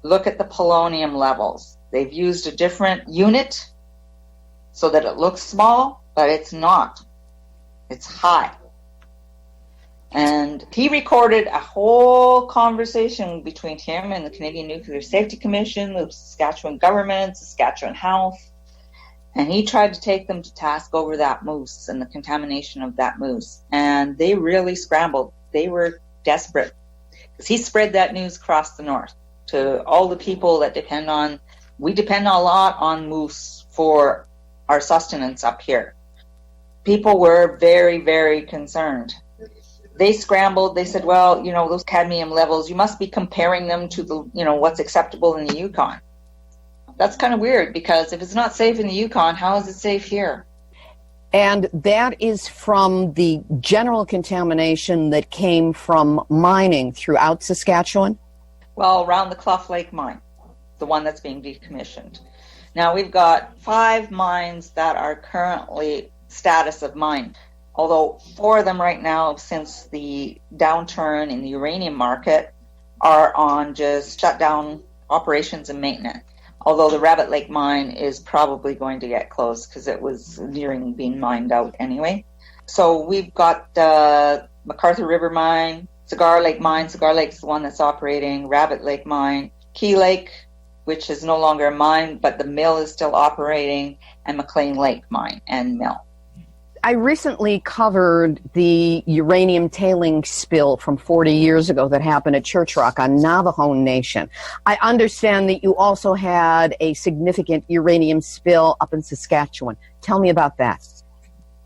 Look at the polonium levels. They've used a different unit so that it looks small, but it's not. It's high. And he recorded a whole conversation between him and the Canadian Nuclear Safety Commission, the Saskatchewan government, Saskatchewan Health, and he tried to take them to task over that moose and the contamination of that moose. And they really scrambled. They were desperate because he spread that news across the north to all the people that we depend a lot on moose for our sustenance up here. People were very, very concerned. They scrambled. They said, well, those cadmium levels, you must be comparing them to what's acceptable in the Yukon. That's kind of weird, because if it's not safe in the Yukon, how is it safe here? And that is from the general contamination that came from mining throughout Saskatchewan? Well, around the Clough Lake mine, the one that's being decommissioned. Now, we've got 5 mines that are currently status of mine. Although 4 of them right now, since the downturn in the uranium market, are on just shutdown operations and maintenance. although the Rabbit Lake mine is probably going to get closed because it was nearing being mined out anyway. So we've got McArthur River Mine, Cigar Lake Mine. Cigar Lake's the one that's operating. Rabbit Lake Mine, Key Lake, which is no longer a mine, but the mill is still operating, and McLean Lake Mine and mill. I recently covered the uranium tailing spill from 40 years ago that happened at Church Rock on Navajo Nation. I understand that you also had a significant uranium spill up in Saskatchewan. Tell me about that.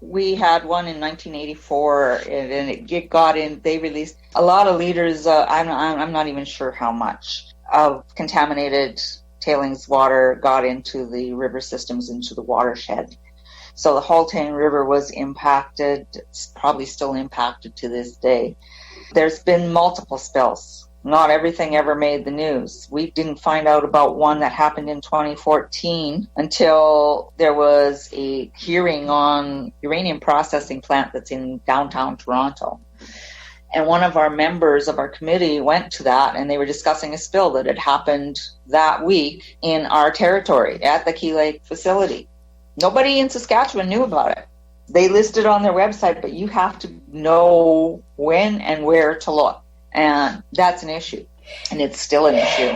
We had one in 1984, and it got in. They released a lot of liters. I'm not even sure how much of contaminated tailings water got into the river systems, into the watershed. So the Haltane River was impacted. It's probably still impacted to this day. There's been multiple spills. Not everything ever made the news. We didn't find out about one that happened in 2014 until there was a hearing on uranium processing plant that's in downtown Toronto. And one of our members of our committee went to that, and they were discussing a spill that had happened that week in our territory at the Key Lake facility. Nobody in Saskatchewan knew about it. They listed on their website, but you have to know when and where to look. And that's an issue. And it's still an issue.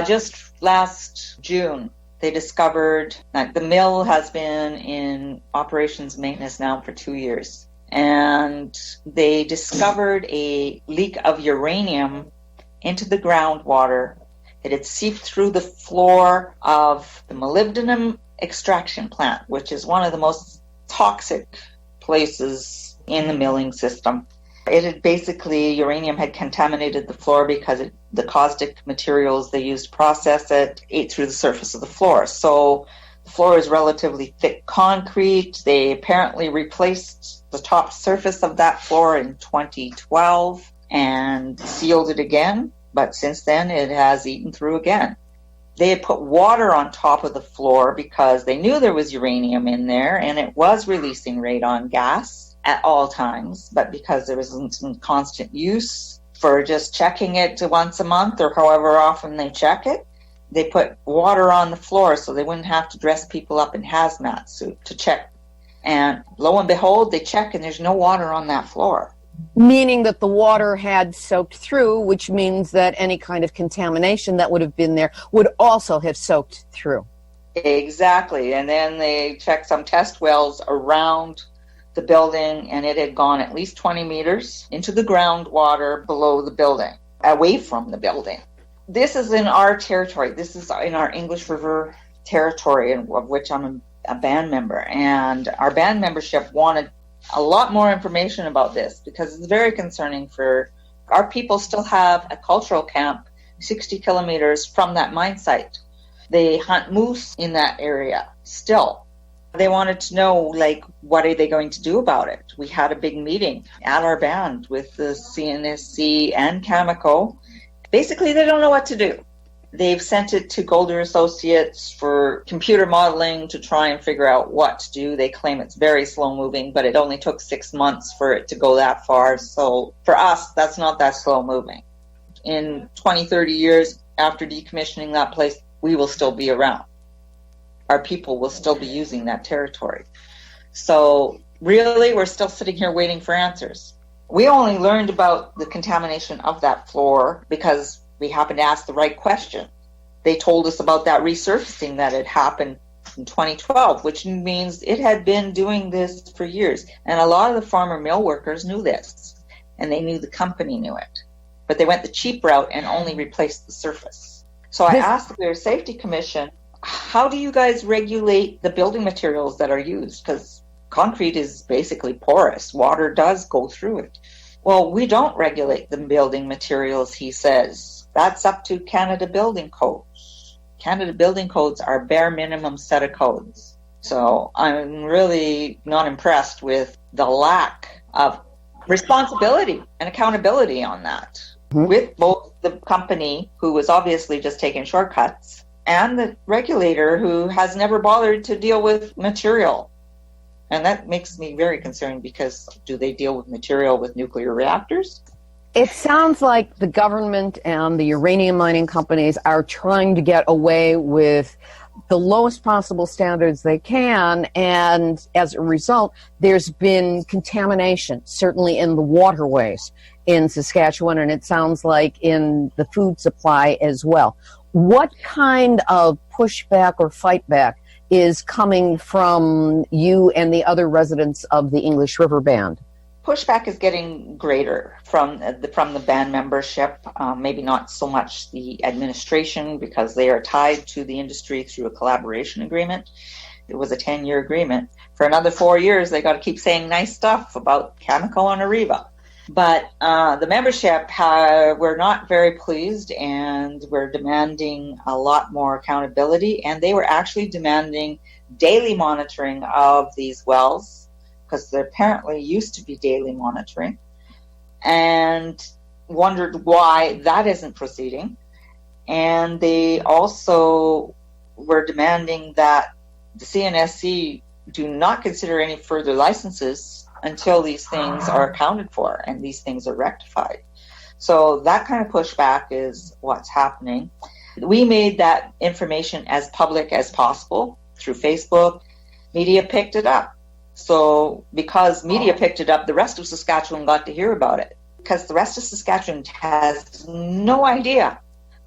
Just last June, they discovered that the mill has been in operations maintenance now for 2 years. And they discovered a leak of uranium into the groundwater. It had seeped through the floor of the molybdenum extraction plant, which is one of the most toxic places in the milling system. It had basically, uranium had contaminated the floor because the caustic materials they used to process it ate through the surface of the floor. So the floor is relatively thick concrete. They apparently replaced the top surface of that floor in 2012 and sealed it again. But since then, it has eaten through again. They had put water on top of the floor because they knew there was uranium in there, and it was releasing radon gas at all times. But because there wasn't some constant use for just checking it once a month or however often they check it, they put water on the floor so they wouldn't have to dress people up in hazmat suit to check. And lo and behold, they check and there's no water on that floor. Meaning that the water had soaked through, which means that any kind of contamination that would have been there would also have soaked through. Exactly. And then they checked some test wells around the building, and it had gone at least 20 meters into the groundwater below the building, away from the building. This is in our territory. This is in our English River territory, of which I'm a band member. And our band membership wanted a lot more information about this because it's very concerning for our people. Still have a cultural camp 60 kilometers from that mine site. They hunt moose in that area still. They wanted to know, like, what are they going to do about it? We had a big meeting at our band with the CNSC and Cameco. Basically, they don't know what to do. They've sent it to Golder Associates for computer modeling to try and figure out what to do. They claim it's very slow moving, but it only took 6 months for it to go that far. So for us, that's not that slow moving. In 20, 30 years after decommissioning that place, we will still be around. Our people will still be using that territory. So really, we're still sitting here waiting for answers. We only learned about the contamination of that floor because we happened to ask the right question. They told us about that resurfacing that had happened in 2012, which means it had been doing this for years. And a lot of the former mill workers knew this, and they knew the company knew it. But they went the cheap route and only replaced the surface. So I asked the Nuclear Safety Commission, how do you guys regulate the building materials that are used? Because concrete is basically porous. Water does go through it. Well, we don't regulate the building materials, he says. That's up to Canada Building Codes. Canada Building Codes are bare minimum set of codes. So I'm really not impressed with the lack of responsibility and accountability on that. Mm-hmm. With both the company, who was obviously just taking shortcuts, and the regulator, who has never bothered to deal with material. And that makes me very concerned because do they deal with material with nuclear reactors? It sounds like the government and the uranium mining companies are trying to get away with the lowest possible standards they can, and as a result, there's been contamination, certainly in the waterways in Saskatchewan, and it sounds like in the food supply as well. What kind of pushback or fightback is coming from you and the other residents of the English River Band? Pushback is getting greater from the band membership, maybe not so much the administration, because they are tied to the industry through a collaboration agreement. It was a 10-year agreement. For another 4 years, they got to keep saying nice stuff about Cameco and Areva. But the membership, were not very pleased, and were demanding a lot more accountability, and they were actually demanding daily monitoring of these wells, because there apparently used to be daily monitoring, and wondered why that isn't proceeding. And they also were demanding that the CNSC do not consider any further licenses until these things are accounted for and these things are rectified. So that kind of pushback is what's happening. We made that information as public as possible through Facebook. Media picked it up. So because media picked it up, the rest of Saskatchewan got to hear about it, because the rest of Saskatchewan has no idea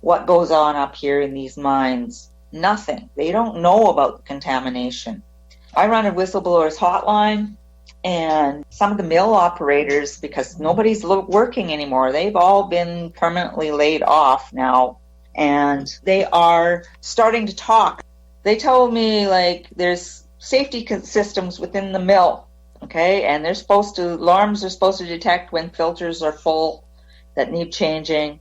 what goes on up here in these mines. Nothing. They don't know about the contamination. I run a whistleblowers hotline, and some of the mill operators, because nobody's working anymore, they've all been permanently laid off now, and they are starting to talk. They told me, like, there's safety systems within the mill, okay, and alarms are supposed to detect when filters are full that need changing.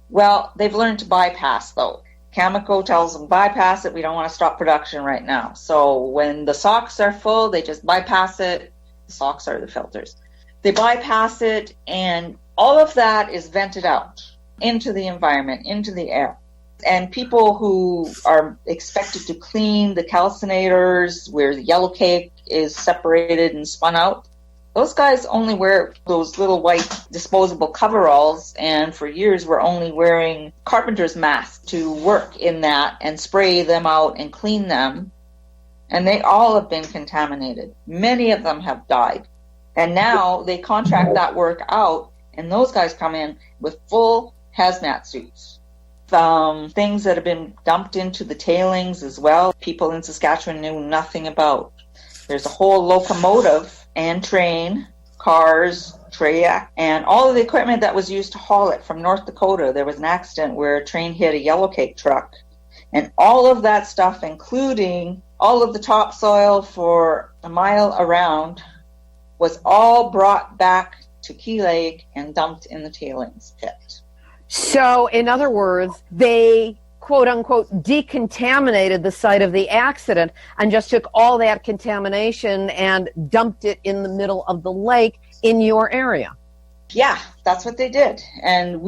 Well, they've learned to bypass, though. Cameco tells them, bypass it, we don't want to stop production right now. So when the socks are full, they just bypass it. The socks are the filters. They bypass it, and all of that is vented out into the environment, into the air. And people who are expected to clean the calcinators where the yellow cake is separated and spun out, those guys only wear those little white disposable coveralls, and for years were only wearing carpenter's masks to work in that and spray them out and clean them. And they all have been contaminated. Many of them have died. And now they contract that work out, and those guys come in with full hazmat suits. Things that have been dumped into the tailings as well, people in Saskatchewan knew nothing about. There's a whole locomotive and train, cars, track, and all of the equipment that was used to haul it from North Dakota. There was an accident where a train hit a yellow cake truck, and all of that stuff, including all of the topsoil for a mile around, was all brought back to Key Lake and dumped in the tailings pit. So, in other words, they, quote unquote, decontaminated the site of the accident and just took all that contamination and dumped it in the middle of the lake in your area. Yeah, that's what they did. And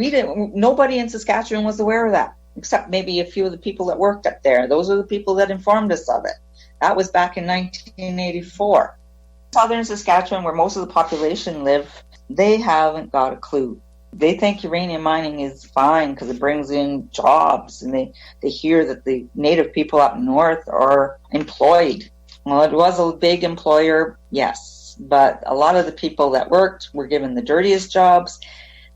nobody in Saskatchewan was aware of that, except maybe a few of the people that worked up there. Those are the people that informed us of it. That was back in 1984. Southern Saskatchewan, where most of the population live, they haven't got a clue. They think uranium mining is fine because it brings in jobs, and they hear that the native people up north are employed. Well, it was a big employer, yes, but a lot of the people that worked were given the dirtiest jobs.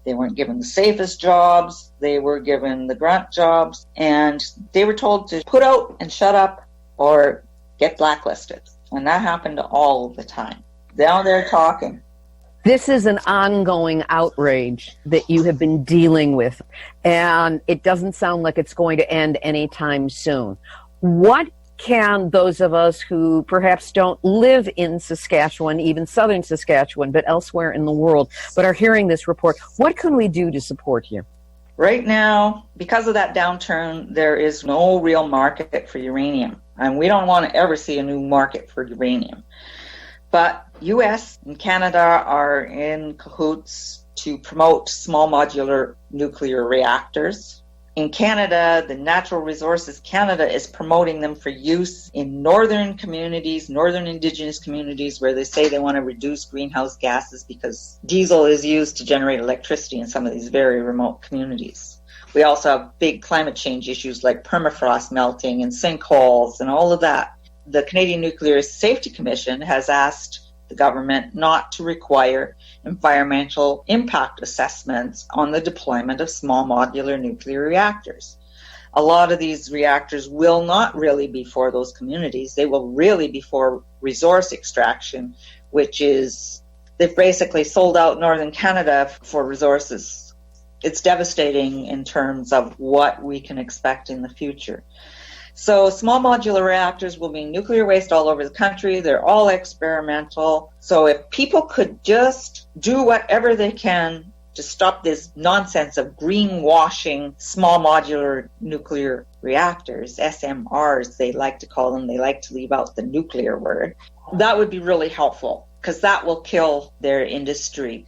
They weren't given the safest jobs. They were given the grunt jobs, and they were told to put out and shut up or get blacklisted. And that happened all the time. Down there talking. This is an ongoing outrage that you have been dealing with, and it doesn't sound like it's going to end anytime soon. What can those of us who perhaps don't live in Saskatchewan, even southern Saskatchewan, but elsewhere in the world, but are hearing this report, what can we do to support you? Right now, because of that downturn, there is no real market for uranium, and we don't want to ever see a new market for uranium. But U.S. and Canada are in cahoots to promote small modular nuclear reactors. In Canada, the Natural Resources Canada is promoting them for use in northern communities, northern Indigenous communities, where they say they want to reduce greenhouse gases because diesel is used to generate electricity in some of these very remote communities. We also have big climate change issues like permafrost melting and sinkholes and all of that. The Canadian Nuclear Safety Commission has asked the government not to require environmental impact assessments on the deployment of small modular nuclear reactors. A lot of these reactors will not really be for those communities. They will really be for resource extraction, which is, they've basically sold out Northern Canada for resources. It's devastating in terms of what we can expect in the future. So small modular reactors will be nuclear waste all over the country. They're all experimental. So if people could just do whatever they can to stop this nonsense of greenwashing small modular nuclear reactors, SMRs, they like to call them. They like to leave out the nuclear word. That would be really helpful because that will kill their industry.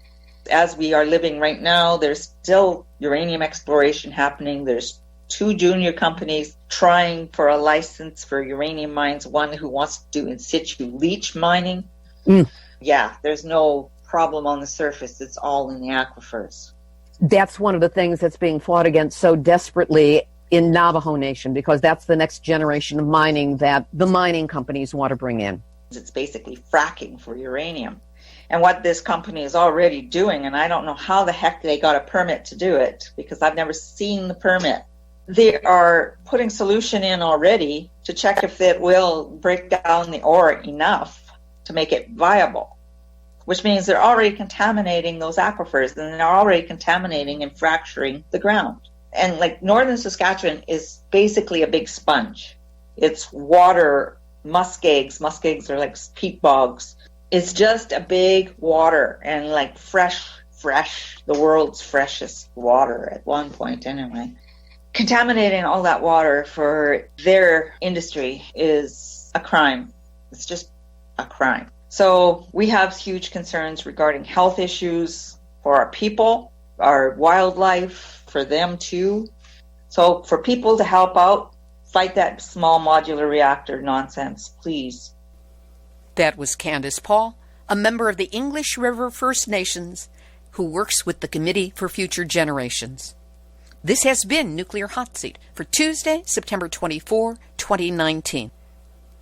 As we are living right now, there's still uranium exploration happening. There's 2 junior companies trying for a license for uranium mines, one who wants to do in situ leach mining. Yeah, there's no problem on the surface. It's all in the aquifers. That's one of the things that's being fought against so desperately in Navajo Nation, because that's the next generation of mining that the mining companies want to bring in. It's basically fracking for uranium. And what this company is already doing, and I don't know how the heck they got a permit to do it, because I've never seen the permit. They are putting solution in already to check if it will break down the ore enough to make it viable, which means they're already contaminating those aquifers and they're already contaminating and fracturing the ground. And like Northern Saskatchewan is basically a big sponge. It's water, muskegs. Muskegs are like peat bogs. It's just a big water and like fresh, the world's freshest water at one point anyway. Contaminating all that water for their industry is a crime. It's just a crime. So we have huge concerns regarding health issues for our people, our wildlife, for them too. So for people to help out, fight that small modular reactor nonsense, please. That was Candyce Paul, a member of the English River First Nations who works with the Committee for Future Generations. This has been Nuclear Hot Seat for Tuesday, September 24, 2019.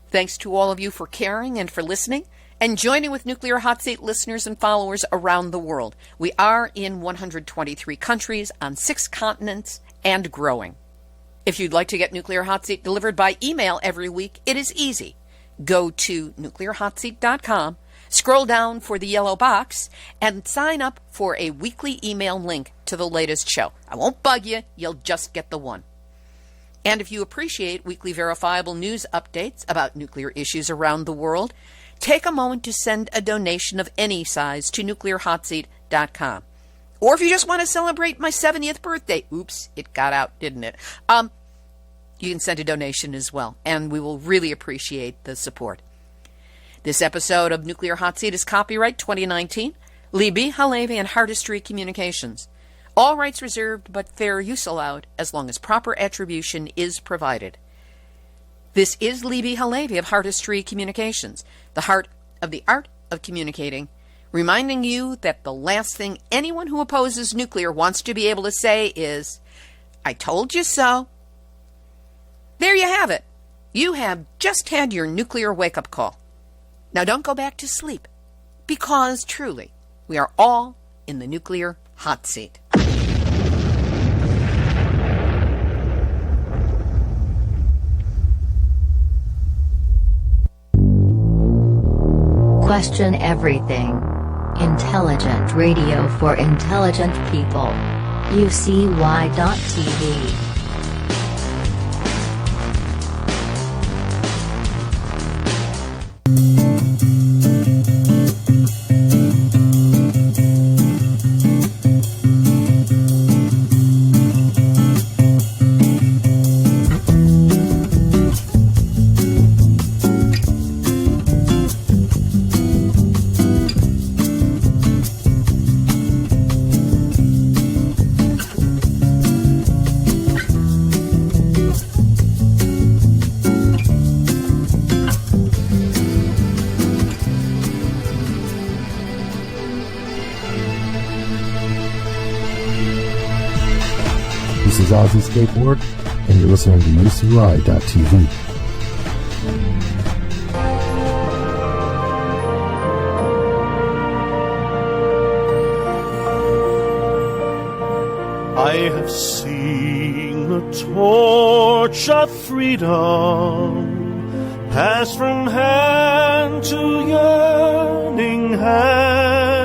Thanks to all of you for caring and for listening and joining with Nuclear Hot Seat listeners and followers around the world. We are in 123 countries on 6 continents and growing. If you'd like to get Nuclear Hot Seat delivered by email every week, it is easy. Go to nuclearhotseat.com, scroll down for the yellow box, and sign up for a weekly email link to the latest show. I won't bug you, you'll just get the one. And if you appreciate weekly verifiable news updates about nuclear issues around the world, take a moment to send a donation of any size to nuclearhotseat.com. Or if you just want to celebrate my 70th birthday, oops, it got out, didn't it? You can send a donation as well, and we will really appreciate the support. This episode of Nuclear Hot Seat is copyright 2019, Libby, Halevi, and Hardestry Communications. All rights reserved, but fair use allowed, as long as proper attribution is provided. This is Libby Halevi of Hardestry Communications, the heart of the art of communicating, reminding you that the last thing anyone who opposes nuclear wants to be able to say is, "I told you so." There you have it. You have just had your nuclear wake-up call. Now don't go back to sleep, because truly, we are all in the nuclear hot seat. Question everything. Intelligent radio for intelligent people. UCY.TV. is Ozzy Skateboard, and you're listening to UCRI.tv. I have seen the torch of freedom pass from hand to yearning hand.